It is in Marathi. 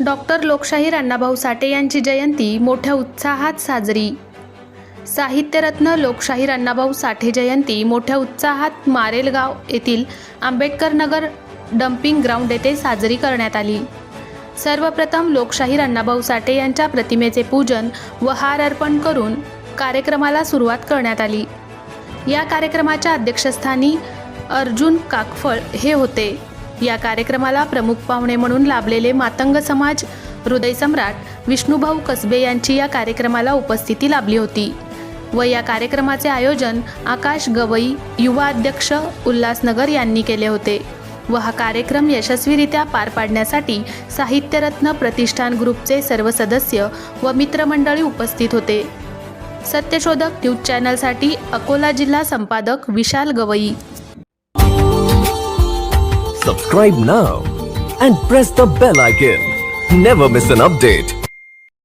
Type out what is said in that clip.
डॉक्टर लोकशाहीर अण्णाभाऊ साठे यांची जयंती मोठ्या उत्साहात साजरी। साहित्यरत्न लोकशाहीर अण्णाभाऊ साठे जयंती मोठ्या उत्साहात मारेलगाव येथील आंबेडकर नगर डम्पिंग ग्राउंड येथे साजरी करण्यात आली। सर्वप्रथम लोकशाहीर अण्णाभाऊ साठे यांच्या प्रतिमेचे पूजन व हार अर्पण करून कार्यक्रमाला सुरुवात करण्यात आली। या कार्यक्रमाच्या अध्यक्षस्थानी अर्जुन काकफळ हे होते। या कार्यक्रमाला प्रमुख पाहुणे म्हणून लाभलेले मातंग समाज हृदय सम्राट विष्णुभाऊ कसबे यांची या कार्यक्रमाला उपस्थिती लाभली होती व या कार्यक्रमाचे आयोजन आकाश गवई युवा अध्यक्ष उल्हासनगर यांनी केले होते व हा कार्यक्रम यशस्वीरित्या पार पाडण्यासाठी साहित्यरत्न प्रतिष्ठान ग्रुपचे सर्व सदस्य व मित्रमंडळी उपस्थित होते। सत्यशोधक न्यूज चॅनलसाठी अकोला जिल्हा संपादक विशाल Gavai. Subscribe now and press the bell icon. Never miss an update.